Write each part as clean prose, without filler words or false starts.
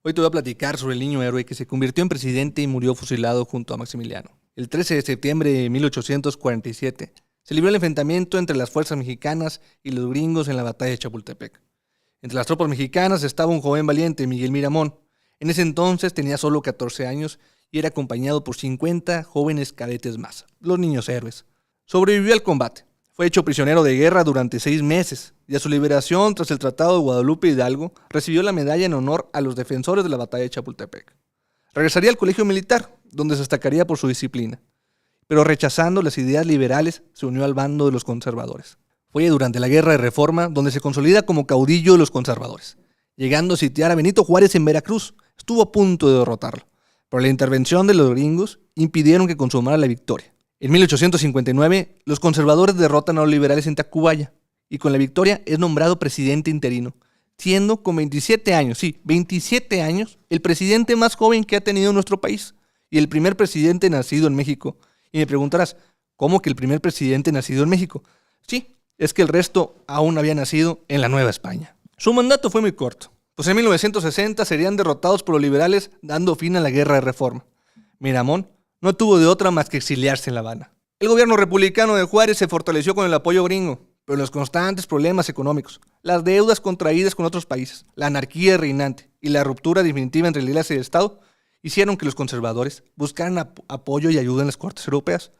Hoy te voy a platicar sobre el niño héroe que se convirtió en presidente y murió fusilado junto a Maximiliano. El 13 de septiembre de 1847 se libró el enfrentamiento entre las fuerzas mexicanas y los gringos en la batalla de Chapultepec. Entre las tropas mexicanas estaba un joven valiente, Miguel Miramón. En ese entonces tenía solo 14 años y era acompañado por 50 jóvenes cadetes más, los niños héroes. Sobrevivió al combate. Fue hecho prisionero de guerra durante 6 meses y a su liberación, tras el Tratado de Guadalupe Hidalgo, recibió la medalla en honor a los defensores de la batalla de Chapultepec. Regresaría al colegio militar, donde se destacaría por su disciplina, pero rechazando las ideas liberales, se unió al bando de los conservadores. Fue durante la Guerra de Reforma donde se consolida como caudillo de los conservadores, llegando a sitiar a Benito Juárez en Veracruz. Estuvo a punto de derrotarlo, pero la intervención de los gringos impidieron que consumara la victoria. En 1859, los conservadores derrotan a los liberales en Tacubaya y con la victoria es nombrado presidente interino, siendo con 27 años, 27 años, el presidente más joven que ha tenido nuestro país y el primer presidente nacido en México. Y me preguntarás, ¿cómo que el primer presidente nacido en México? Sí, es que el resto aún había nacido en la Nueva España. Su mandato fue muy corto, pues en 1960 serían derrotados por los liberales dando fin a la Guerra de Reforma. Miramón no tuvo de otra más que exiliarse en La Habana. El gobierno republicano de Juárez se fortaleció con el apoyo gringo, pero los constantes problemas económicos, las deudas contraídas con otros países, la anarquía reinante y la ruptura definitiva entre la Iglesia y el Estado hicieron que los conservadores buscaran apoyo y ayuda en las cortes europeas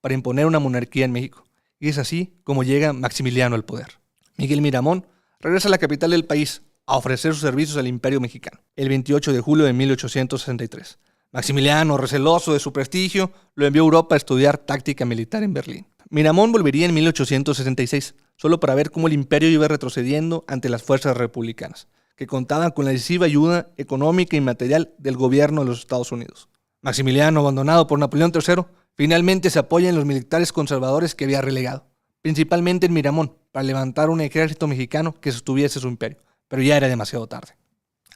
para imponer una monarquía en México. Y es así como llega Maximiliano al poder. Miguel Miramón regresa a la capital del país a ofrecer sus servicios al Imperio Mexicano el 28 de julio de 1863. Maximiliano, receloso de su prestigio, lo envió a Europa a estudiar táctica militar en Berlín. Miramón volvería en 1866, solo para ver cómo el imperio iba retrocediendo ante las fuerzas republicanas, que contaban con la decisiva ayuda económica y material del gobierno de los Estados Unidos. Maximiliano, abandonado por Napoleón III, finalmente se apoya en los militares conservadores que había relegado, principalmente en Miramón, para levantar un ejército mexicano que sostuviese su imperio, pero ya era demasiado tarde.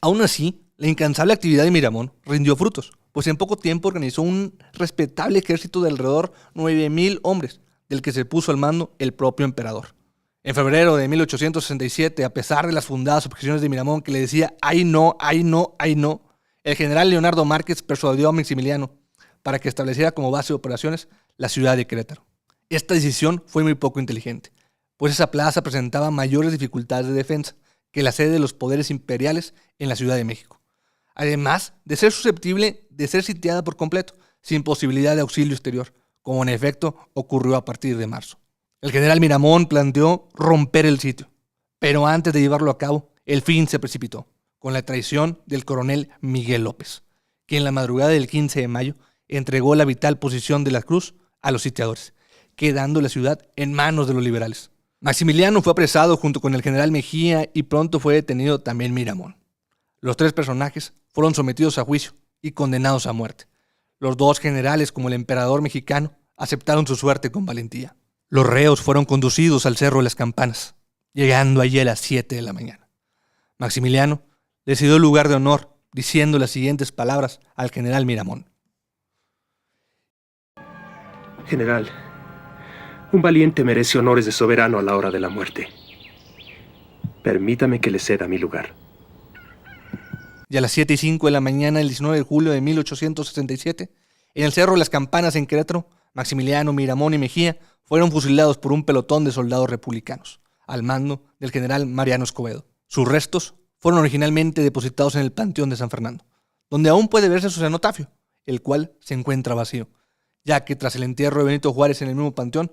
Aún así, la incansable actividad de Miramón rindió frutos, pues en poco tiempo organizó un respetable ejército de alrededor 9,000 hombres, del que se puso al mando el propio emperador. En febrero de 1867, a pesar de las fundadas objeciones de Miramón que le decía ¡ay no, ay no, ay no!, el general Leonardo Márquez persuadió a Maximiliano para que estableciera como base de operaciones la ciudad de Querétaro. Esta decisión fue muy poco inteligente, pues esa plaza presentaba mayores dificultades de defensa que la sede de los poderes imperiales en la Ciudad de México, además de ser susceptible de ser sitiada por completo, sin posibilidad de auxilio exterior, como en efecto ocurrió a partir de marzo. El general Miramón planteó romper el sitio, pero antes de llevarlo a cabo, el fin se precipitó, con la traición del coronel Miguel López, quien en la madrugada del 15 de mayo entregó la vital posición de la Cruz a los sitiadores, quedando la ciudad en manos de los liberales. Maximiliano fue apresado junto con el general Mejía y pronto fue detenido también Miramón. Los 3 personajes fueron sometidos a juicio y condenados a muerte. Los 2 generales, como el emperador mexicano, aceptaron su suerte con valentía. Los reos fueron conducidos al Cerro de las Campanas, llegando allí a las 7 de la mañana. Maximiliano les dio el lugar de honor, diciendo las siguientes palabras al general Miramón. General, un valiente merece honores de soberano a la hora de la muerte. Permítame que le ceda mi lugar. Y a las 7:05 de la mañana del 19 de julio de 1867, en el Cerro de las Campanas en Querétaro, Maximiliano, Miramón y Mejía fueron fusilados por un pelotón de soldados republicanos, al mando del general Mariano Escobedo. Sus restos fueron originalmente depositados en el Panteón de San Fernando, donde aún puede verse su cenotafio, el cual se encuentra vacío, ya que tras el entierro de Benito Juárez en el mismo panteón,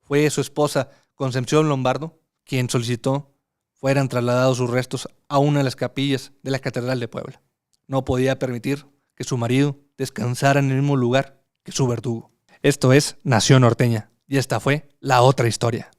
fue su esposa Concepción Lombardo quien solicitó fueran trasladados sus restos a una de las capillas de la Catedral de Puebla. No podía permitir que su marido descansara en el mismo lugar que su verdugo. Esto es Nación Norteña, y esta fue la otra historia.